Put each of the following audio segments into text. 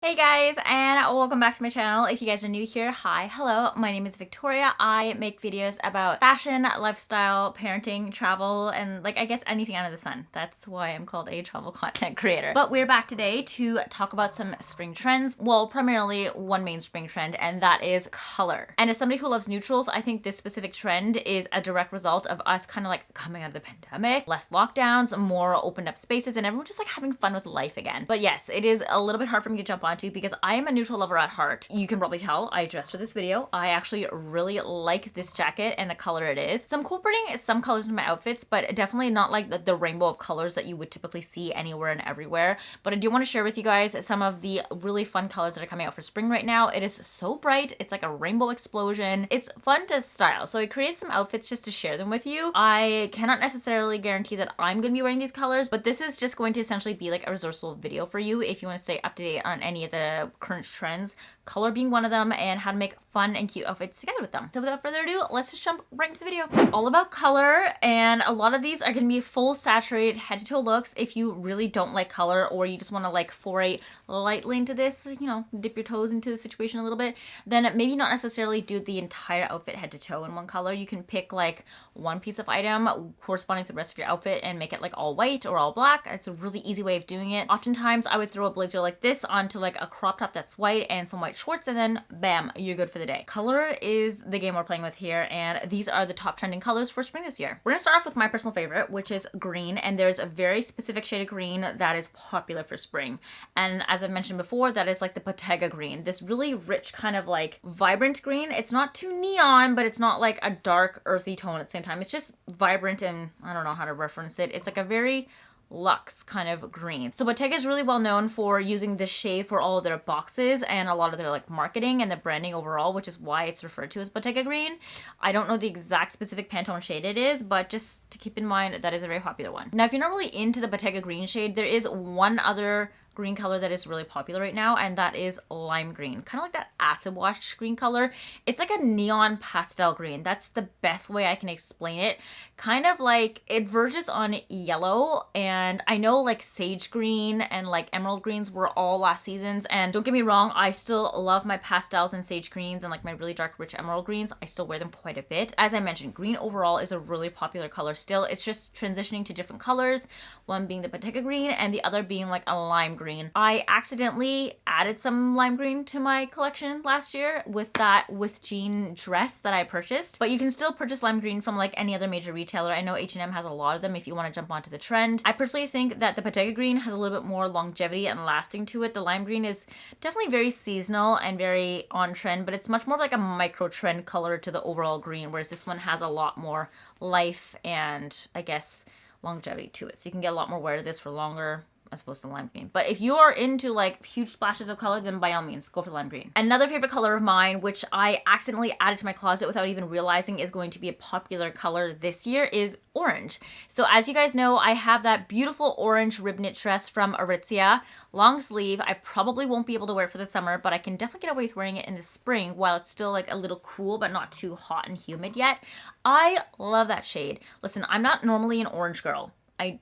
Hey guys, and welcome back to my channel. If you guys are new here, hi, hello, my name is Victoria. I make videos about fashion, lifestyle, parenting, travel, and I guess anything under the sun. That's why I'm called a travel content creator. But we're back today to talk about some spring trends. Well, primarily one main spring trend, and that is color. And as somebody who loves neutrals, I think this specific trend is a direct result of us kind of coming out of the pandemic, less lockdowns, more opened up spaces, and everyone just having fun with life again. But yes, it is a little bit hard for me to jump onto because I am a neutral lover at heart. You can probably tell I dressed for this video. I actually really like this jacket and the color it is. So I'm incorporating some colors in my outfits, but definitely not like the rainbow of colors that you would typically see anywhere and everywhere. But I do want to share with you guys some of the really fun colors that are coming out for spring right now. It is so bright. It's like a rainbow explosion. It's fun to style. So I created some outfits just to share them with you. I cannot necessarily guarantee that I'm going to be wearing these colors, but this is just going to essentially be like a resourceful video for you if you want to stay up to date on any of the current trends, color being one of them, and how to make fun and cute outfits together with them. So without further ado, let's just jump right into the video. All about color, and a lot of these are going to be full saturated head to toe looks. If you really don't like color, or you just want to foray lightly into this, dip your toes into the situation a little bit, then maybe not necessarily do the entire outfit head to toe in one color. You can pick one piece of item corresponding to the rest of your outfit and make it all white or all black. It's a really easy way of doing it. Oftentimes I would throw a blazer like this onto a crop top that's white and some white shorts, and then bam, you're good for the day. Color is the game we're playing with here, and these are the top trending colors for spring this year. We're gonna start off with my personal favorite, which is green, and there's a very specific shade of green that is popular for spring. And as I've mentioned before, that is the Bottega green. This really rich kind of vibrant green. It's not too neon, but it's not a dark earthy tone at the same time. It's just vibrant, and I don't know how to reference it. It's a very luxe kind of green. So Bottega is really well known for using this shade for all of their boxes and a lot of their marketing and the branding overall, which is why it's referred to as Bottega green. I don't know the exact specific Pantone shade it is, but just to keep in mind, that is a very popular one. Now, if you're not really into the Bottega green shade, there is one other green color that is really popular right now, and that is lime green, kind of like that acid wash green color. It's like a neon pastel green. That's the best way I can explain it. Kind of it verges on yellow, and I know sage green and emerald greens were all last seasons, and don't get me wrong, I still love my pastels and sage greens and my really dark rich emerald greens. I still wear them quite a bit. As I mentioned, green overall is a really popular color still. It's just transitioning to different colors, one being the Bottega green and the other being a lime green. I accidentally added some lime green to my collection last year with that with jean dress that I purchased, but you can still purchase lime green from any other major retailer. I know H&M has a lot of them if you want to jump onto the trend. I personally think that the Bottega green has a little bit more longevity and lasting to it. The lime green is definitely very seasonal and very on trend, but it's much more of a micro trend color to the overall green, whereas this one has a lot more life and I guess longevity to it. So you can get a lot more wear to this for longer as opposed to lime green. But if you are into huge splashes of color, then by all means go for lime green. Another favorite color of mine, which I accidentally added to my closet without even realizing is going to be a popular color this year, is orange. So as you guys know, I have that beautiful orange rib knit dress from Aritzia, long sleeve. I probably won't be able to wear it for the summer, but I can definitely get away with wearing it in the spring while it's still a little cool but not too hot and humid yet. I love that shade. Listen, I'm not normally an orange girl. I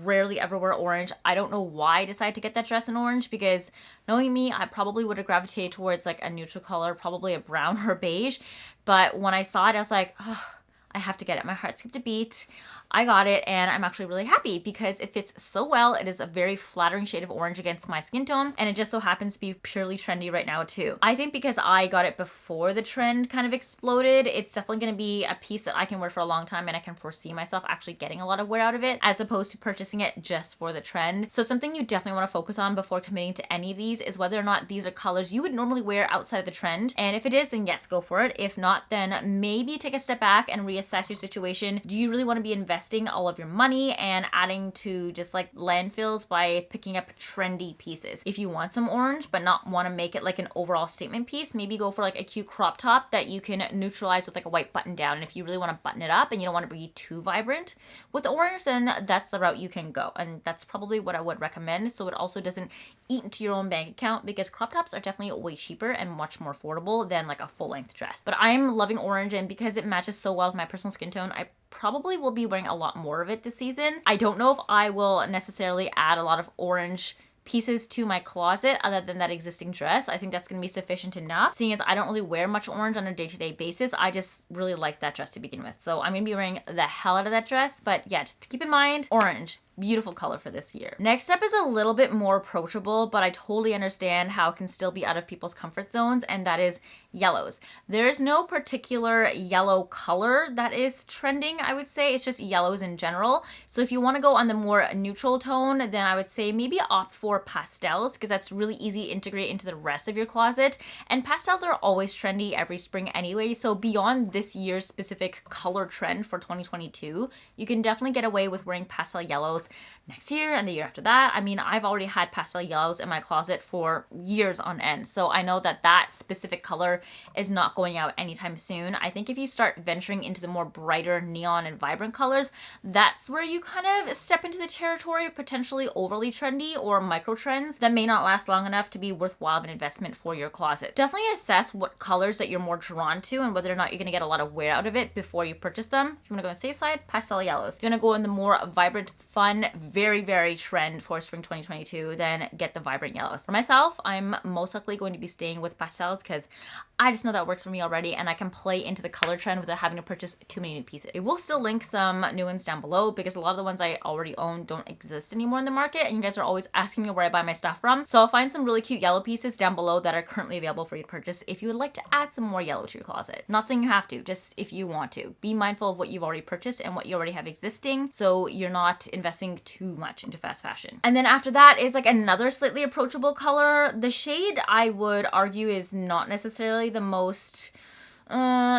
rarely ever wear orange. I don't know why I decided to get that dress in orange, because knowing me, I probably would have gravitated towards a neutral color, probably a brown or beige. But when I saw it, I was like, oh, I have to get it. My heart skipped a beat. I got it, and I'm actually really happy because it fits so well. It is a very flattering shade of orange against my skin tone, and it just so happens to be purely trendy right now too. I think because I got it before the trend kind of exploded, it's definitely going to be a piece that I can wear for a long time, and I can foresee myself actually getting a lot of wear out of it as opposed to purchasing it just for the trend. So something you definitely want to focus on before committing to any of these is whether or not these are colors you would normally wear outside of the trend. And if it is, then yes, go for it. If not, then maybe take a step back and reassess your situation. Do you really want to be investing all of your money and adding to just landfills by picking up trendy pieces? If you want some orange but not want to make it an overall statement piece, maybe go for a cute crop top that you can neutralize with a white button down. And if you really want to button it up and you don't want to be too vibrant with the orange, then that's the route you can go, and that's probably what I would recommend, so it also doesn't eat into your own bank account, because crop tops are definitely way cheaper and much more affordable than a full-length dress. But I'm loving orange, and because it matches so well with my personal skin tone, I probably will be wearing a lot more of it this season. I don't know if I will necessarily add a lot of orange pieces to my closet other than that existing dress. I think that's going to be sufficient enough, seeing as I don't really wear much orange on a day-to-day basis. I just really like that dress to begin with. So I'm going to be wearing the hell out of that dress. But yeah, just keep in mind, orange. Beautiful color for this year. Next up is a little bit more approachable, but I totally understand how it can still be out of people's comfort zones, and that is yellows. There is no particular yellow color that is trending, I would say. It's just yellows in general. So if you want to go on the more neutral tone, then I would say maybe opt for pastels, because that's really easy to integrate into the rest of your closet. And pastels are always trendy every spring anyway, so beyond this year's specific color trend for 2022, you can definitely get away with wearing pastel yellows next year and the year after that. I mean, I've already had pastel yellows in my closet for years on end, so I know that that specific color is not going out anytime soon. I think if you start venturing into the more brighter neon and vibrant colors, that's where you kind of step into the territory of potentially overly trendy or micro trends that may not last long enough to be worthwhile of an investment for your closet. Definitely assess what colors that you're more drawn to and whether or not you're going to get a lot of wear out of it before you purchase them. If you want to go on the safe side, pastel yellows. If you want to go in the more vibrant, fun, very trend for spring 2022, then get the vibrant yellows. For myself, I'm most likely going to be staying with pastels because I just know that works for me already, and I can play into the color trend without having to purchase too many new pieces. I will still link some new ones down below because a lot of the ones I already own don't exist anymore in the market, and you guys are always asking me where I buy my stuff from. So I'll find some really cute yellow pieces down below that are currently available for you to purchase if you would like to add some more yellow to your closet. Not saying you have to, just if you want to. Be mindful of what you've already purchased and what you already have existing, so you're not investing too much into fast fashion. And then after that is like another slightly approachable color. The shade I would argue is not necessarily the most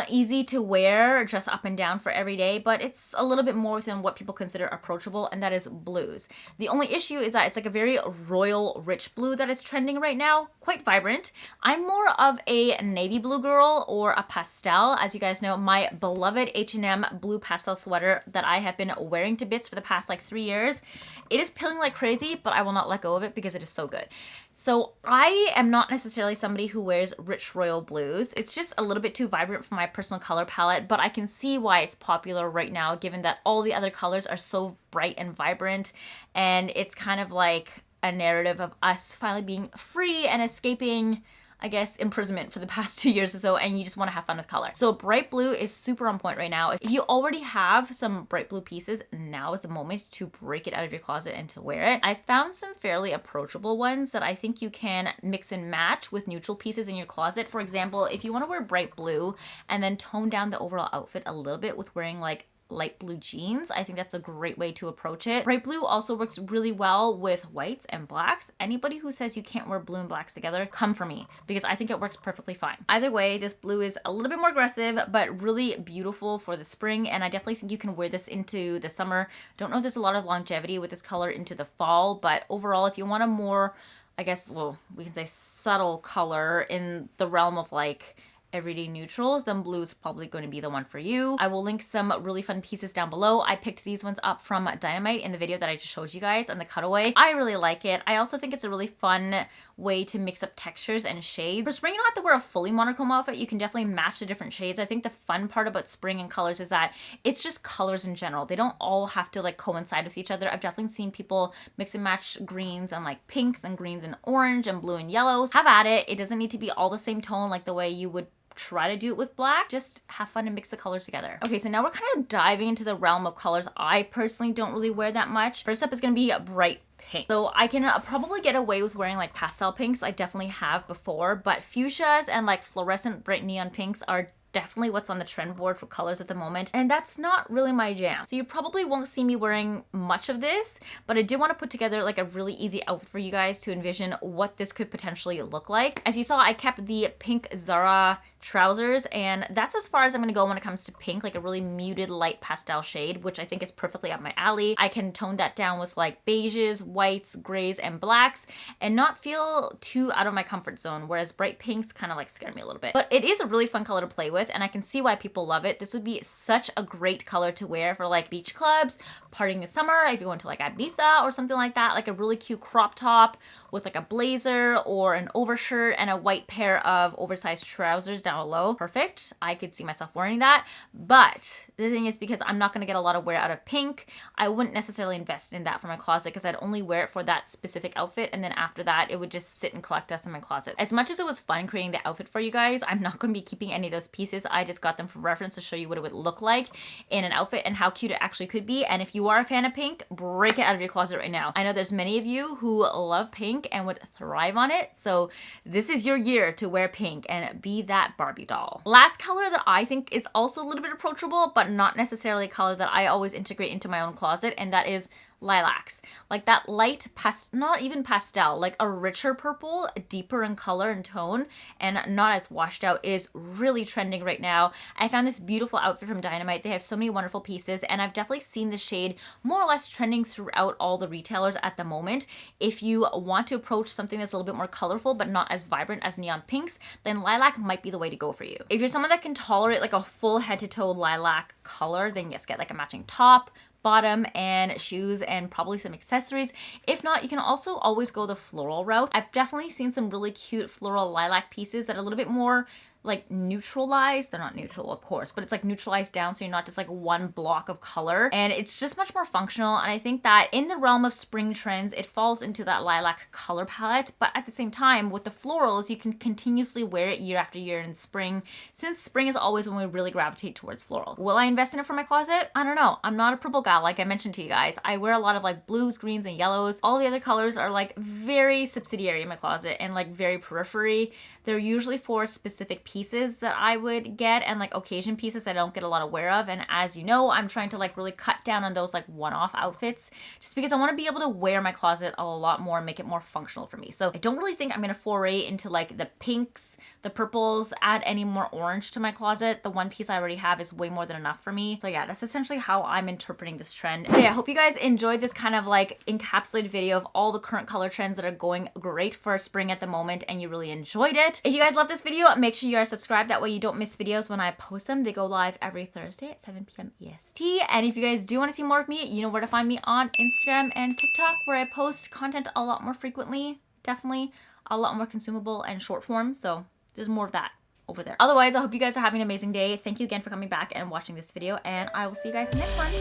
easy to wear, dress up and down for every day, but it's a little bit more within what people consider approachable, and that is blues. The only issue is that it's like a very royal rich blue that is trending right now, quite vibrant. I'm more of a navy blue girl or a pastel. As you guys know, my beloved H&M blue pastel sweater that I have been wearing to bits for the past like 3 years, it is pilling like crazy, but I will not let go of it because it is so good. So I am not necessarily somebody who wears rich royal blues. It's just a little bit too vibrant for my personal color palette, but I can see why it's popular right now given that all the other colors are so bright and vibrant, and it's kind of like a narrative of us finally being free and escaping, I guess, imprisonment for the past 2 years or so, and you just want to have fun with color. So bright blue is super on point right now. If you already have some bright blue pieces, now is the moment to break it out of your closet and to wear it. I found some fairly approachable ones that I think you can mix and match with neutral pieces in your closet. For example, if you want to wear bright blue and then tone down the overall outfit a little bit with wearing like light blue jeans, I think that's a great way to approach it. Bright blue also works really well with whites and blacks. Anybody who says you can't wear blue and blacks together, come for me, because I think it works perfectly fine. Either way, this blue is a little bit more aggressive, but really beautiful for the spring, and I definitely think you can wear this into the summer. Don't know if there's a lot of longevity with this color into the fall, but overall, if you want a more, I guess, well, we can say subtle color in the realm of like everyday neutrals, then blue is probably going to be the one for you. I will link some really fun pieces down below. I picked these ones up from Dynamite in the video that I just showed you guys on the cutaway. I really like it. I also think it's a really fun way to mix up textures and shades. For spring, you don't have to wear a fully monochrome outfit. You can definitely match the different shades. I think the fun part about spring and colors is that it's just colors in general. They don't all have to like coincide with each other. I've definitely seen people mix and match greens and like pinks and greens and orange and blue and yellows. Have at it. It doesn't need to be all the same tone like the way you would try to do it with black. Just have fun and mix the colors together. Okay, so now we're kind of diving into the realm of colors I personally don't really wear that much. First up is going to be bright pink. So I can probably get away with wearing like pastel pinks. I definitely have before, but fuchsias and like fluorescent bright neon pinks are definitely what's on the trend board for colors at the moment, and that's not really my jam. So you probably won't see me wearing much of this, but I did want to put together like a really easy outfit for you guys to envision what this could potentially look like. As you saw, I kept the pink Zara trousers, and that's as far as I'm gonna go when it comes to pink, like a really muted light pastel shade, which I think is perfectly up my alley. I can tone that down with like beiges, whites, grays, and blacks and not feel too out of my comfort zone, whereas bright pinks kind of like scare me a little bit. But it is a really fun color to play with. with, and I can see why people love it. This would be such a great color to wear for like beach clubs, partying in summer, if you're going to like Ibiza or something like that, like a really cute crop top with like a blazer or an overshirt and a white pair of oversized trousers down below. Perfect. I could see myself wearing that. But the thing is, because I'm not going to get a lot of wear out of pink, I wouldn't necessarily invest in that for my closet because I'd only wear it for that specific outfit, and then after that it would just sit and collect dust in my closet. As much as it was fun creating the outfit for you guys, I'm not going to be keeping any of those pieces. I just got them for reference to show you what it would look like in an outfit and how cute it actually could be. And if you are a fan of pink, break it out of your closet right now. I know there's many of you who love pink and would thrive on it, so this is your year to wear pink and be that Barbie doll. Last color that I think is also a little bit approachable, but not necessarily a color that I always integrate into my own closet, and that is lilacs. Like that light not even pastel, like a richer purple, deeper in color and tone, and not as washed out, is really trending right now. I found this beautiful outfit from Dynamite. They have so many wonderful pieces, and I've definitely seen the shade more or less trending throughout all the retailers at the moment. If you want to approach something that's a little bit more colorful but not as vibrant as neon pinks, then lilac might be the way to go for you. If you're someone that can tolerate like a full head to toe lilac color, then yes, get like a matching top, bottom, and shoes, and probably some accessories. If not, you can also always go the floral route. I've definitely seen some really cute floral lilac pieces that are a little bit more like neutralized. They're not neutral, of course, but it's like neutralized down, so you're not just like one block of color, and it's just much more functional. And I think that in the realm of spring trends, it falls into that lilac color palette, but at the same time with the florals, you can continuously wear it year after year in spring, since spring is always when we really gravitate towards floral. Will I invest in it for my closet? I don't know. I'm not a purple gal, like I mentioned to you guys. I wear a lot of like blues, greens, and yellows. All the other colors are like very subsidiary in my closet and like very periphery. They're usually for specific pieces that I would get, and like occasion pieces I don't get a lot of wear of. And as you know, I'm trying to like really cut down on those like one-off outfits, just because I want to be able to wear my closet a lot more and make it more functional for me. So I don't really think I'm gonna foray into like the pinks, the purples, add any more orange to my closet. The one piece I already have is way more than enough for me. So yeah, that's essentially how I'm interpreting this trend. So yeah, I hope you guys enjoyed this kind of like encapsulated video of all the current color trends that are going great for spring at the moment, and you really enjoyed it. If you guys love this video, make sure you are subscribed. That way you don't miss videos when I post them. They go live every Thursday at 7 p.m. EST. And if you guys do want to see more of me, you know where to find me on Instagram and TikTok, where I post content a lot more frequently. Definitely a lot more consumable and short form. So there's more of that over there. Otherwise, I hope you guys are having an amazing day. Thank you again for coming back and watching this video, and I will see you guys in the next one.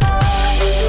Bye!